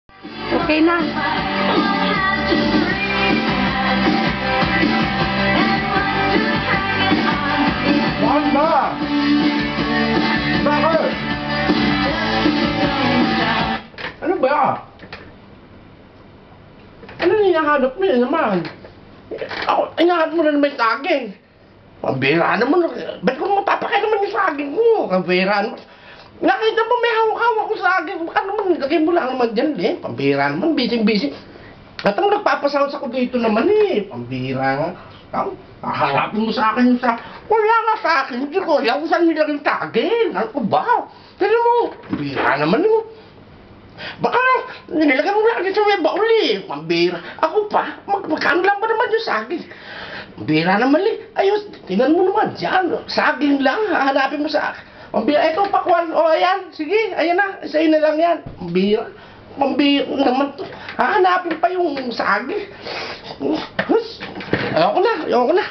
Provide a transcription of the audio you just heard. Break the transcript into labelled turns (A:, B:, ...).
A: Okay na.
B: Bakit ba? Bakit? Ano ba? Ano hinahanap mo yun naman? Ako, hinahanap mo na naman yung saging. Pambira naman. Ba't ko mapapakay naman yung saging ko? Pambira naman. Nakita mo may hawak-hawak ko saging. Baka naman, lagay mo lang naman dyan eh. Pambira naman, busy-busy. At ang nagpapasound sa ko dito naman eh. Pambira nga. Haharapin mo sa akin yung sa... Wala nga sa akin. Hindi ko alam kung saan nilagay yung saging. Ano ko ba? Tignan mo. Pambira naman mo. Baka nilagay mo lang dito may baul eh. Pambira. Ako pa, magkano lang ba naman yung saging? Pambira naman eh. Ayos, tingnan mo naman dyan. Saging lang, hahanapin mo sa akin. Pambira, ito pakwan. O ayan, sige, ayan na. Sa'yo na lang yan. Pambira. Pambira naman to. Hahanapin pa yung saging. Ayoko na, ayoko na.